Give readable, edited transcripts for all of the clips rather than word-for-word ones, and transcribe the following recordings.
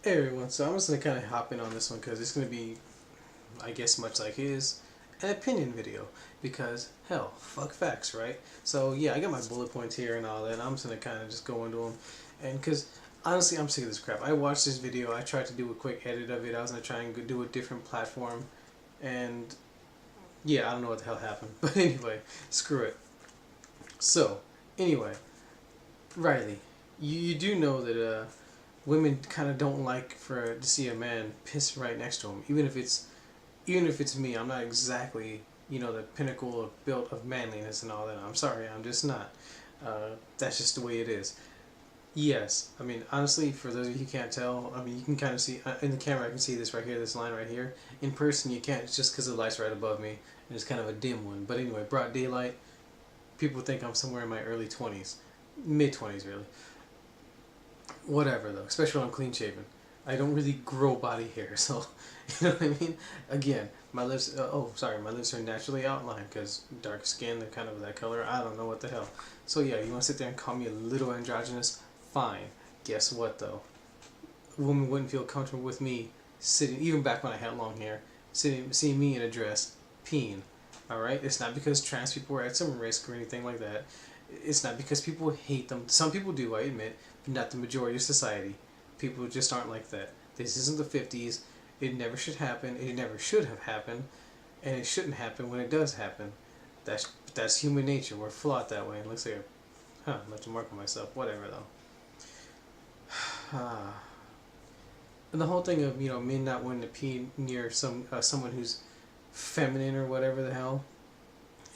Hey everyone, so I'm just gonna kind of hop in on this one because it's gonna be, I guess, much like his, an opinion video. Because hell, fuck facts, right? So yeah, I got my bullet points here and all that. And I'm just gonna kind of just go into them, and because honestly, I'm sick of this crap. I watched this video. I tried to do a quick edit of it. I was gonna try and do a different platform, and yeah, I don't know what the hell happened. But anyway, screw it. So anyway, Riley, you do know that women kind of don't like for to see a man piss right next to them, even if it's me. I'm not exactly the pinnacle of built of manliness and all that. I'm sorry, I'm just not. That's just the way it is. Yes, I mean honestly, for those of you who can't tell, I mean you can kind of see in the camera. I can see this right here, this line right here. In person, you can't. It's just because the light's right above me, and it's kind of a dim one. But anyway, broad daylight, people think I'm somewhere in my early 20s, mid 20s really. Whatever though, especially when I'm clean shaven. I don't really grow body hair, so you know what I mean. Again, my lips. Oh, sorry, my lips are naturally outlined because dark skin. They're kind of that color. I don't know what the hell. So yeah, you want to sit there and call me a little androgynous? Fine. Guess what though? A woman wouldn't feel comfortable with me sitting, even back when I had long hair, sitting, seeing me in a dress, peeing. All right. It's not because trans people are at some risk or anything like that. It's not because people hate them. Some people do, I admit, but not the majority of society. People just aren't like that. This isn't the 50s. It never should happen. It never should have happened. And it shouldn't happen when it does happen. That's human nature. We're flawed that way. It looks like I'm about to mark on myself. Whatever, though. And the whole thing of, men not wanting to pee near someone who's feminine or whatever the hell.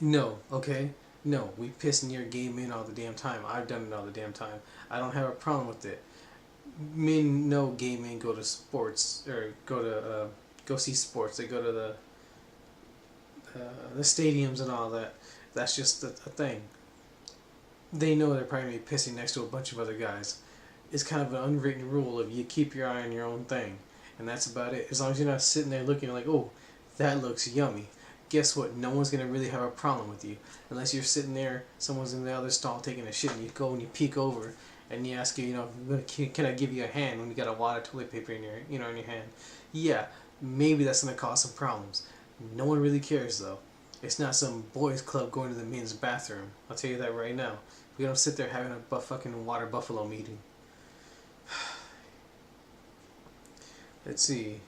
No, okay? No, we piss near gay men all the damn time. I've done it all the damn time. I don't have a problem with it. Men know gay men go to sports or go see sports. They go to the stadiums and all that. That's just a thing. They know they're probably gonna be pissing next to a bunch of other guys. It's kind of an unwritten rule of you keep your eye on your own thing, and that's about it. As long as you're not sitting there looking like, oh, that looks yummy. Guess what? No one's gonna really have a problem with you unless you're sitting there. Someone's in the other stall taking a shit, and you go and you peek over, and you ask you, can I give you a hand when you got a wad of toilet paper in your hand? Yeah, maybe that's gonna cause some problems. No one really cares though. It's not some boys club going to the men's bathroom. I'll tell you that right now. We don't sit there having a fucking water buffalo meeting. Let's see.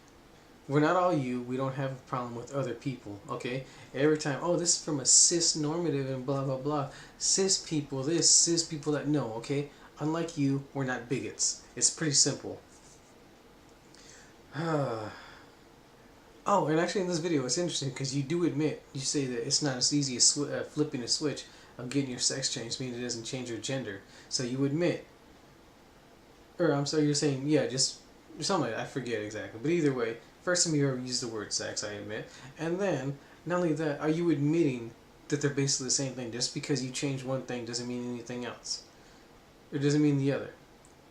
We're not all you. We don't have a problem with other people. Okay. Every time, oh, this is from a cis normative and blah blah blah. Cis people this, cis people that. No. Okay. Unlike you, we're not bigots. It's pretty simple. Oh, and actually in this video, it's interesting because you do admit, you say that it's not as easy as flipping a switch of getting your sex changed, meaning it doesn't change your gender. So you admit, or I'm sorry, you're saying, yeah, just something like that. I forget exactly. But either way, first time you ever used the word sex, I admit. And then, not only that, are you admitting that they're basically the same thing? Just because you change one thing doesn't mean anything else. It doesn't mean the other.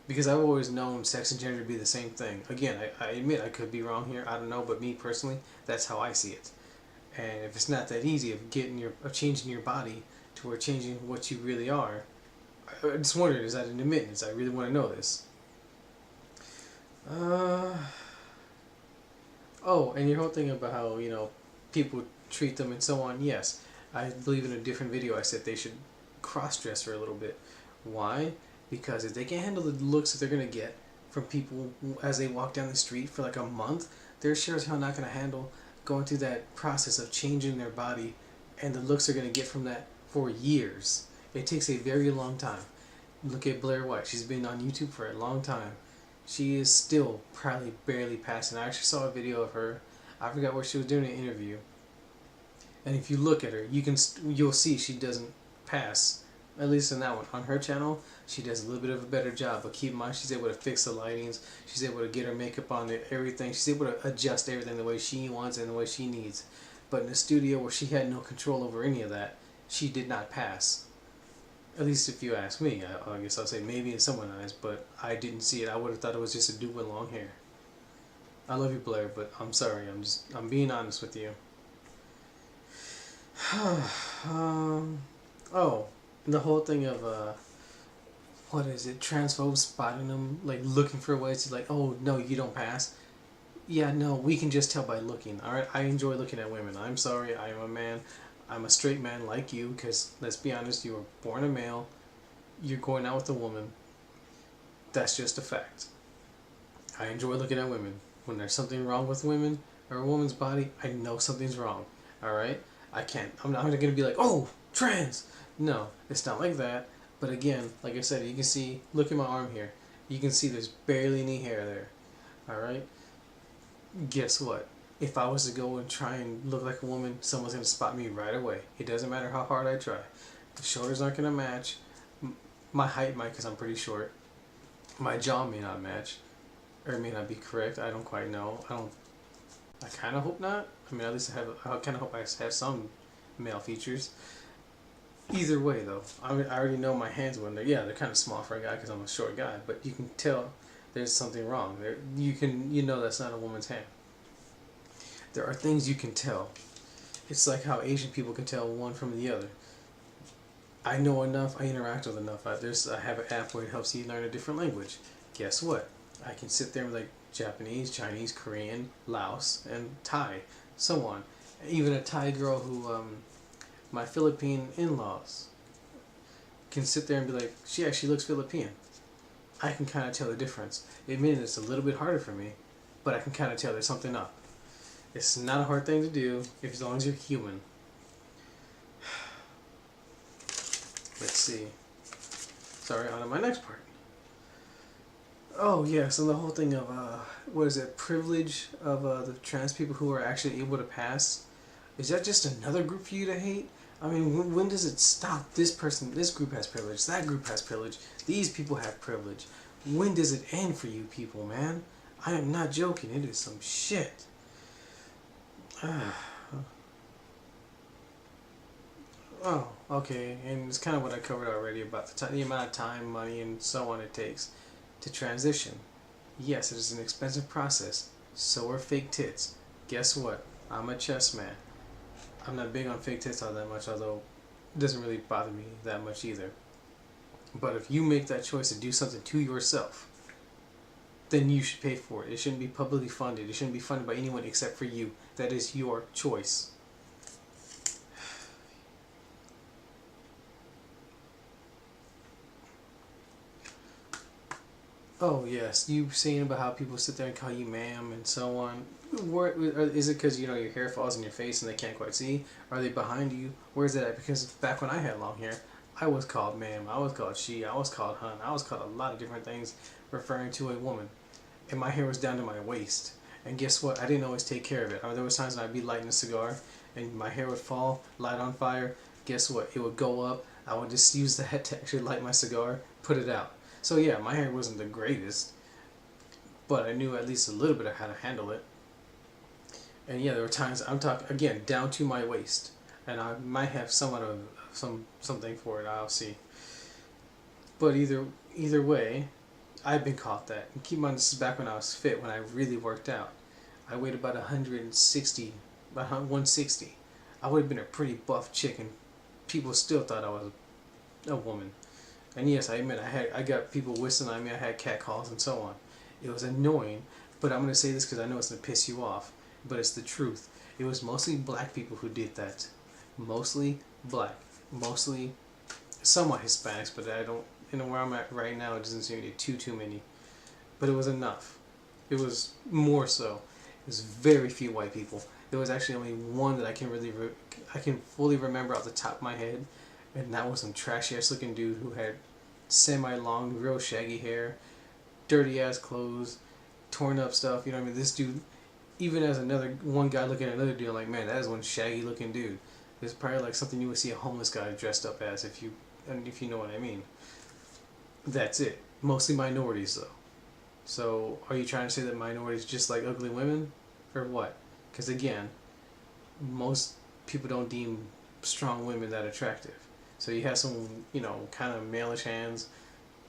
Because I've always known sex and gender to be the same thing. Again, I admit I could be wrong here. I don't know, but me personally, that's how I see it. And if it's not that easy of changing your body to where changing what you really are, I just wondered, is that an admittance? I really want to know this. Uh, oh, and your whole thing about how people treat them and so on. Yes, I believe in a different video I said they should cross dress her a little bit. Why? Because if they can't handle the looks that they're gonna get from people as they walk down the street for like a month, they're sure as hell not gonna handle going through that process of changing their body and the looks they're gonna get from that for years. It takes a very long time. Look at Blair White. She's been on YouTube for a long time. She is still probably barely passing. I actually saw a video of her. I forgot where she was doing an interview. And if you look at her, you'll see she doesn't pass. At least in that one. On her channel, she does a little bit of a better job. But keep in mind, she's able to fix the lightings. She's able to get her makeup on it, everything. She's able to adjust everything the way she wants and the way she needs. But in the studio where she had no control over any of that, she did not pass. At least if you ask me, I guess I'll say maybe in someone's eyes, but I didn't see it. I would have thought it was just a dude with long hair. I love you, Blair, but I'm sorry. I'm being honest with you. um, oh, the whole thing of what is it, transphobes spotting them, like looking for ways to like, oh no, you don't pass. Yeah, no, we can just tell by looking. All right, I enjoy looking at women. I'm sorry, I am a man. I'm a straight man like you, because let's be honest, you were born a male. You're going out with a woman. That's just a fact. I enjoy looking at women. When there's something wrong with women or a woman's body, I know something's wrong. All right, I can't. I'm not gonna be like, oh, trans. No, it's not like that. But again, like I said, you can see. Look at my arm here. You can see there's barely any hair there. All right. Guess what? If I was to go and try and look like a woman, someone's gonna spot me right away. It doesn't matter how hard I try. The shoulders aren't gonna match. My height might, because I'm pretty short. My jaw may not match, or it may not be correct. I don't quite know. I kind of hope not. I mean, at least I kind of hope I have some male features. Either way, though, I already know my hands when they're kind of small for a guy because I'm a short guy. But you can tell there's something wrong. You know that's not a woman's hand. There are things you can tell. It's like how Asian people can tell one from the other. I know enough. I interact with enough. I have an app where it helps you learn a different language. Guess what? I can sit there with like Japanese, Chinese, Korean, Laos, and Thai, so on. Even a Thai girl who, my Philippine in-laws, can sit there and be like, she actually looks Philippine. I can kind of tell the difference. Admitting it's a little bit harder for me, but I can kind of tell there's something up. It's not a hard thing to do, as long as you're human. Let's see. Sorry, on to my next part. Oh yeah, so the whole thing of what is it, privilege of the trans people who are actually able to pass. Is that just another group for you to hate? I mean, when does it stop? This group has privilege, that group has privilege, these people have privilege. When does it end for you people, man? I am not joking. It is some shit. Oh, okay, and it's kind of what I covered already about the amount of time, money, and so on it takes to transition. Yes, it is an expensive process. So are fake tits. Guess what? I'm a chess man. I'm not big on fake tits all that much, although it doesn't really bother me that much either. But if you make that choice to do something to yourself, then you should pay for it. It shouldn't be publicly funded. It shouldn't be funded by anyone except for you. That is your choice. Oh yes, you saying about how people sit there and call you ma'am and so on. Is it because your hair falls in your face and they can't quite see? Are they behind you? Where's it at? Because back when I had long hair, I was called ma'am. I was called she. I was called hun. I was called a lot of different things referring to a woman, and my hair was down to my waist. And guess what? I didn't always take care of it. There was times when I'd be lighting a cigar, and my hair would fall, light on fire. Guess what? It would go up. I would just use that to actually light my cigar, put it out. So yeah, my hair wasn't the greatest, but I knew at least a little bit of how to handle it. And yeah, there were times I'm talking again down to my waist, and I might have somewhat of something for it. I'll see. But either way, I've been caught that. And keep in mind, this is back when I was fit, when I really worked out. I weighed about 160, about 160. I would have been a pretty buff chick, and people still thought I was a woman. And yes, I admit I got people whistling at me. I had cat calls and so on. It was annoying, but I'm gonna say this because I know it's gonna piss you off, but it's the truth. It was mostly black people who did that. Mostly black, mostly somewhat Hispanics, but I don't. Where I'm at right now, it doesn't seem to be too many. But it was enough. It was more so. It was very few white people. There was actually only one that I can fully remember off the top of my head. And that was some trashy ass looking dude who had semi-long, real shaggy hair, dirty ass clothes, torn up stuff. You know what I mean? This dude, even as one guy looking at another dude, I'm like, man, that is one shaggy looking dude. It's probably like something you would see a homeless guy dressed up as, if you know what I mean. That's it. Mostly minorities though. So are you trying to say that minorities just like ugly women, or what? Because again, most people don't deem strong women that attractive. So you have some, kind of malish hands,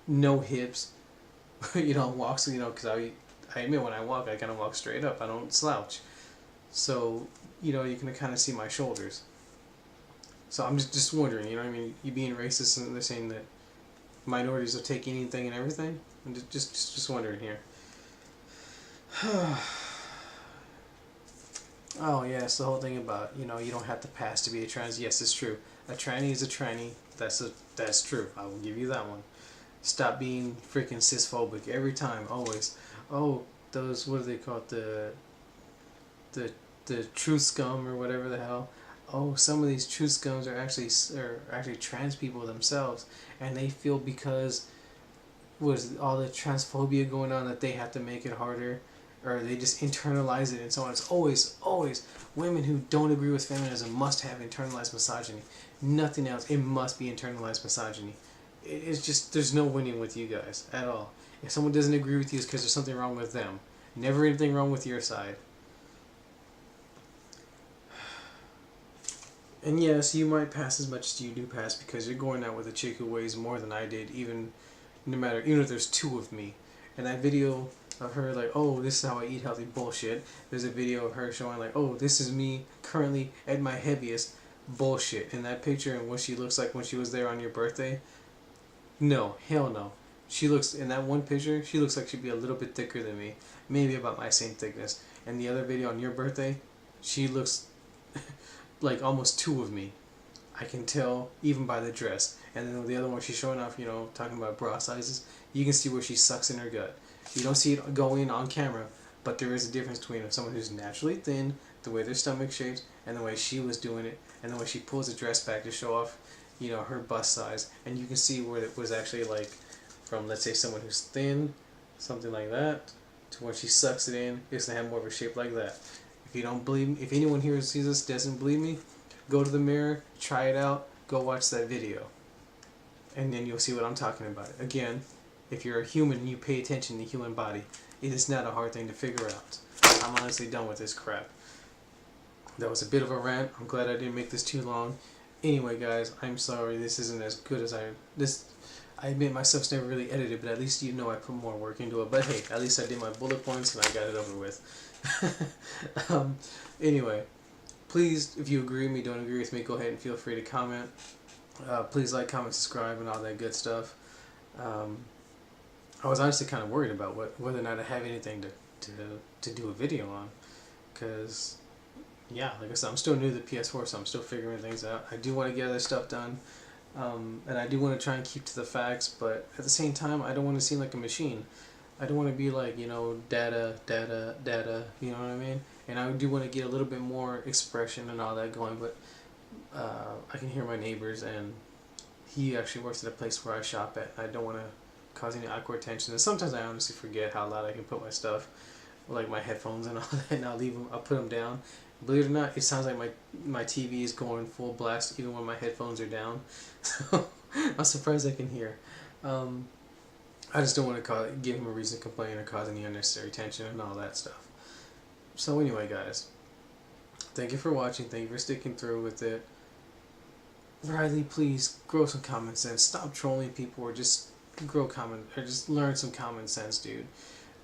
no hips, walks, because I admit when I walk, I kind of walk straight up. I don't slouch. So, you can kind of see my shoulders. So I'm just wondering, you being racist and they're saying that minorities will take anything and everything? I'm just wondering here. Oh yes, the whole thing about you don't have to pass to be a trans. Yes, it's true. A tranny is a tranny. That's true. I will give you that one. Stop being freaking cisphobic every time. Always. Oh, those what do they call it? The the truth scum or whatever the hell. Oh, some of these truth scums are actually trans people themselves, and they feel because was all the transphobia going on that they have to make it harder, or they just internalize it and so on. It's always women who don't agree with feminism must have internalized misogyny. Nothing else. It must be internalized misogyny. It's just there's no winning with you guys at all. If someone doesn't agree with you, it's because there's something wrong with them. Never anything wrong with your side. And yes, you might pass as much as you do pass because you're going out with a chick who weighs more than I did, even if there's two of me. And that video of her like, oh, this is how I eat healthy, bullshit. There's a video of her showing like, oh, this is me currently at my heaviest, bullshit. In that picture and what she looks like when she was there on your birthday, no, hell no. She looks, in that one picture, she looks like she'd be a little bit thicker than me. Maybe about my same thickness. And the other video on your birthday, she looks like almost two of me. I can tell even by the dress. And then the other one she's showing off, talking about bra sizes, you can see where she sucks in her gut. You don't see it going on camera, but there is a difference between someone who's naturally thin, the way their stomach shapes, and the way she was doing it, and the way she pulls the dress back to show off, her bust size. And you can see where it was actually like from, let's say, someone who's thin, something like that, to when she sucks it in, it's going to have more of a shape like that. If you don't believe me, if anyone here who sees this doesn't believe me, go to the mirror, try it out, go watch that video. And then you'll see what I'm talking about. Again, if you're a human and you pay attention to the human body, it is not a hard thing to figure out. I'm honestly done with this crap. That was a bit of a rant. I'm glad I didn't make this too long. Anyway, guys, I'm sorry this isn't as good as I admit my stuff's never really edited, but at least I put more work into it. But hey, at least I did my bullet points and I got it over with. Anyway, please, if you agree with me, don't agree with me, go ahead and feel free to comment. Please like, comment, subscribe, and all that good stuff. I was honestly kind of worried about whether or not I have anything to do a video on, because yeah, like I said, I'm still new to the PS4, so I'm still figuring things out. I do want to get other stuff done, and I do want to try and keep to the facts, but at the same time, I don't want to seem like a machine. I don't want to be like, data, you know what I mean? And I do want to get a little bit more expression and all that going, but I can hear my neighbors, and he actually works at a place where I shop at. I don't want to cause any awkward tension, and sometimes I honestly forget how loud I can put my stuff, like my headphones and all that, and I'll put them down. Believe it or not, it sounds like my TV is going full blast even when my headphones are down. So I'm surprised I can hear. I just don't want to give him a reason to complain or cause any unnecessary tension and all that stuff. So anyway, guys, thank you for watching. Thank you for sticking through with it. Riley, please grow some common sense. Stop trolling people, or just just learn some common sense, dude.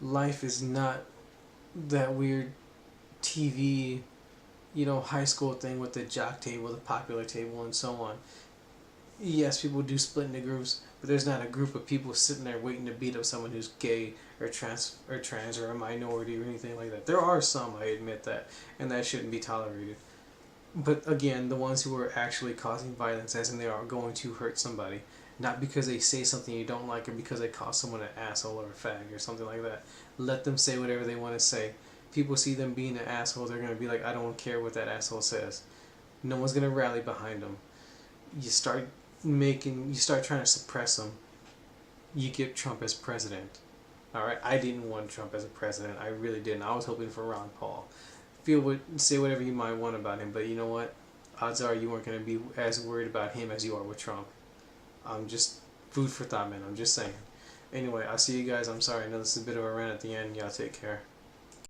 Life is not that weird TV, high school thing with the jock table, the popular table, and so on. Yes, people do split into groups, but there's not a group of people sitting there waiting to beat up someone who's gay or trans or a minority or anything like that. There are some, I admit that, and that shouldn't be tolerated. But again, the ones who are actually causing violence, as in they are going to hurt somebody, not because they say something you don't like or because they call someone an asshole or a fag or something like that. Let them say whatever they want to say. People see them being an asshole, they're going to be like, I don't care what that asshole says. No one's going to rally behind them. You start trying to suppress them, you get Trump as president. Alright, I didn't want Trump as a president. I really didn't. I was hoping for Ron Paul. Say whatever you might want about him, but you know what? Odds are you weren't going to be as worried about him as you are with Trump. I'm just food for thought, man. I'm just saying. Anyway, I'll see you guys. I'm sorry. I know this is a bit of a rant at the end. Y'all take care.